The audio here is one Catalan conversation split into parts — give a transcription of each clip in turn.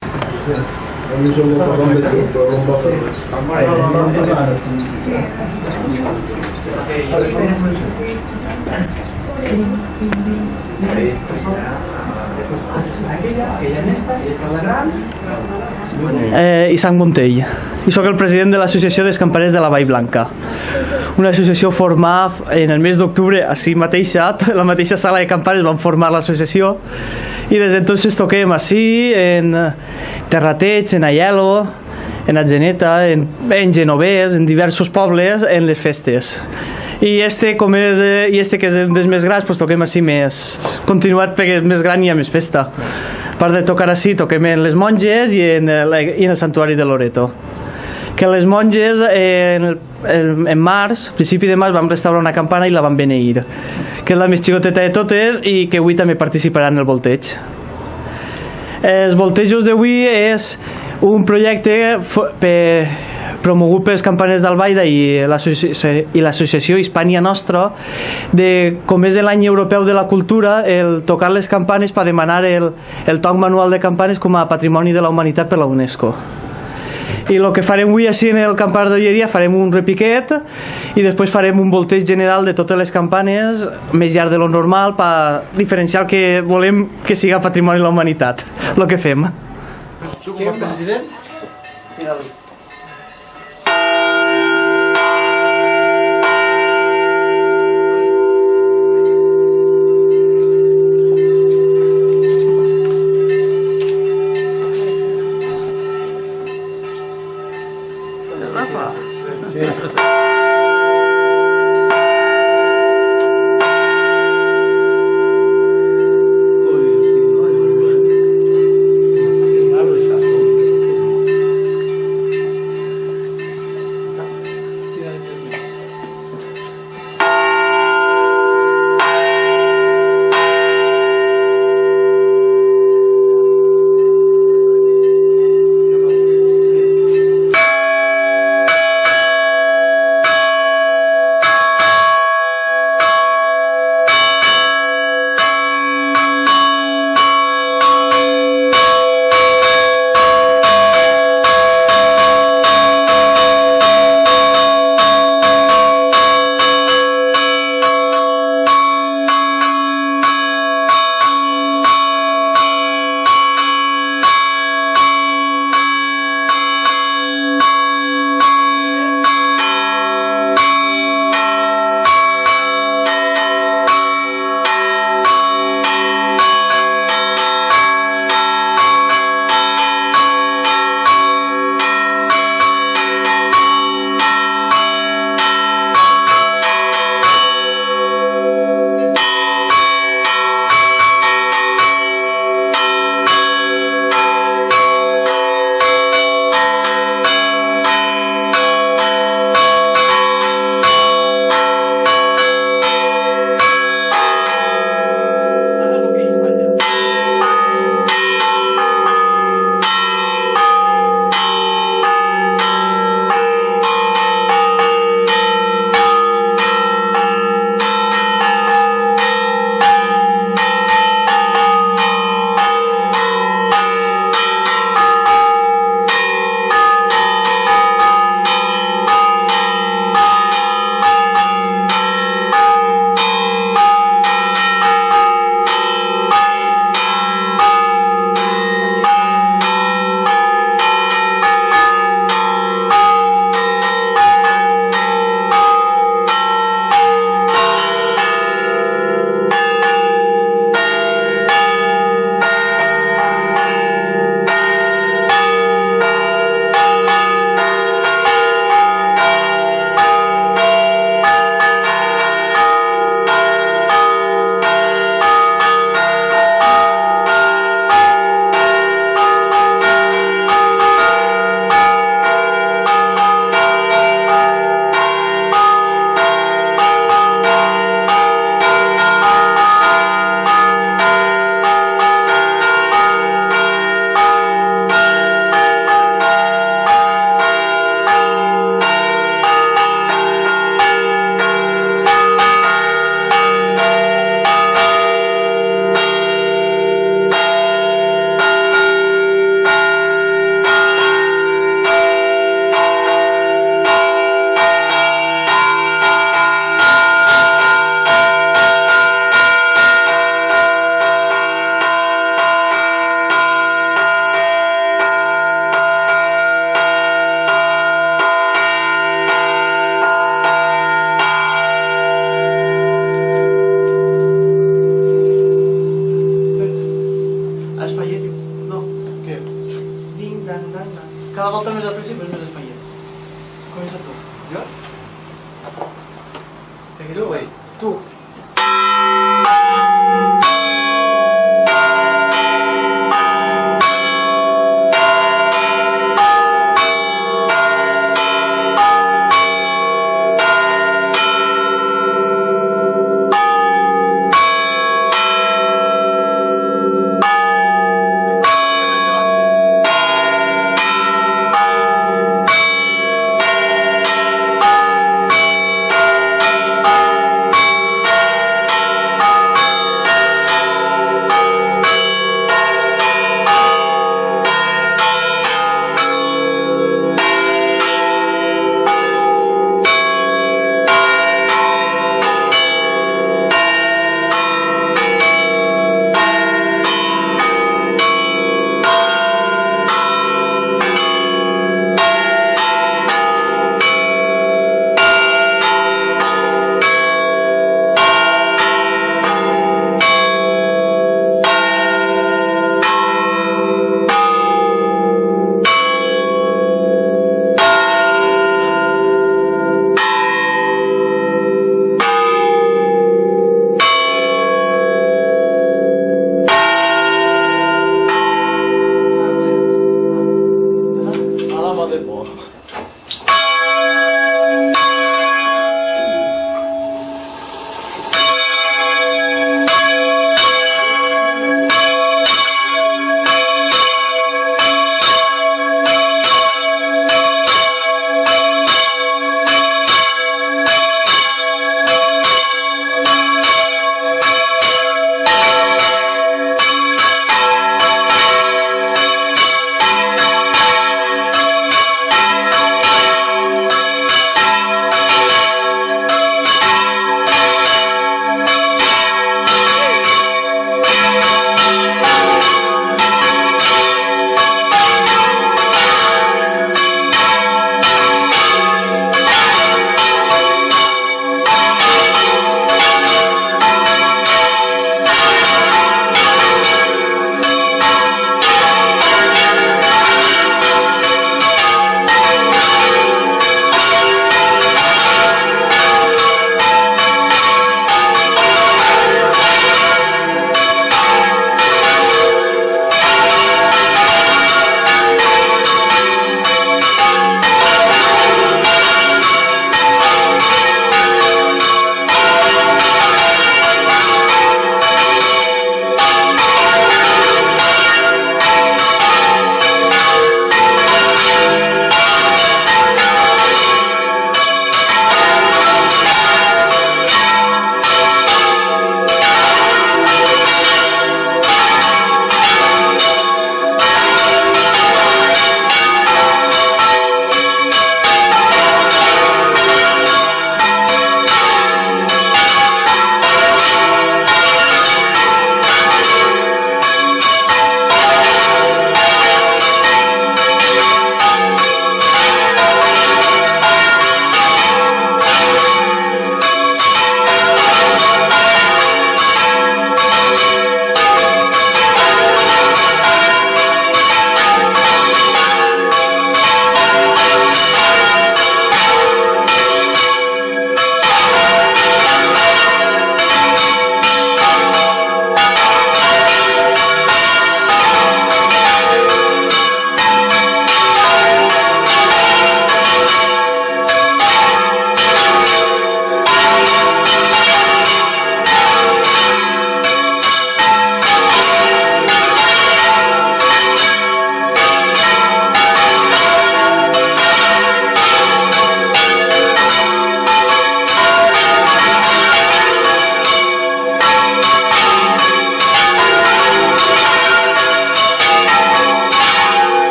Quando sono stato a mettere un po' Isaac Montell i sóc el president de l'Associació d'Escampaners de la Vall Blanca, una associació formada en el mes d'octubre així mateixa, la mateixa sala de campanes van formar l'associació i des d'entonces toquem així en Terrateig, en Aielo, en Atzeneta, en Genovés, en diversos pobles, en les festes. I com és, que és dels més grans, pues toquem així més continuat perquè és més gran i hi ha més festa. A part de tocar així, toquem en les monges i en el santuari de Loreto. Que les monges en març, principi de març, vam restaurar una campana i la vam beneir, que és la més xicoteta de totes i que avui també participarà en el volteig. Els voltejos d'avui és un projecte promogut pels campaners d'Albaida i l'associació Hispània Nostra, de com és l'any europeu de la cultura, el tocar les campanes per demanar el toc manual de campanes com a patrimoni de la humanitat per la UNESCO. I el que farem avui així en el campanar d'Olleria, farem un repiquet i després farem un volteig general de totes les campanes més llarg de lo normal per diferenciar el que volem que siga patrimoni de la humanitat, el que fem. Tu com a president? Cada volta més al principi és més espaiet. Comença tu. Jo? Fica Tu, güey. Tu.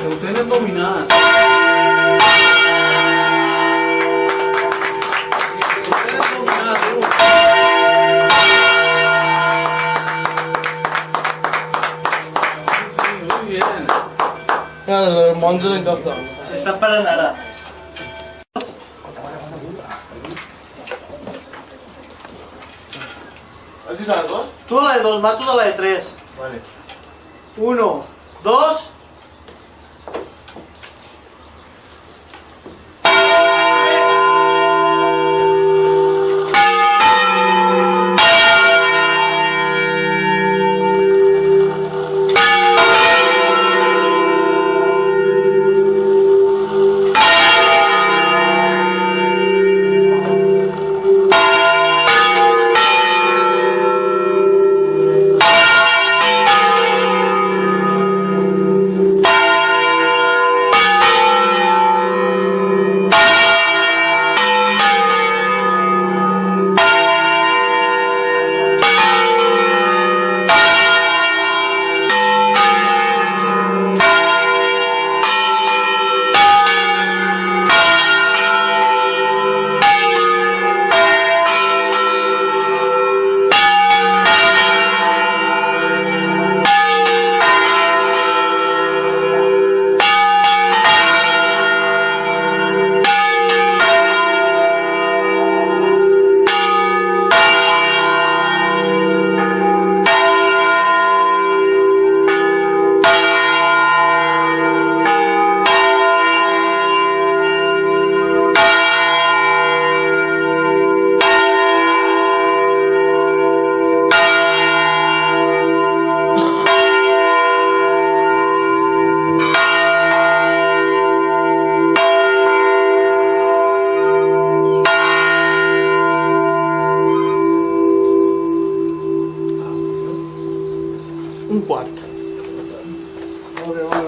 Que ho tenen dominat. El monjo l'encanta. S'està parant ara. ¿Has dicho la de dos? Tu a la de 2, Matos a la de 3. Vale. 1, 2...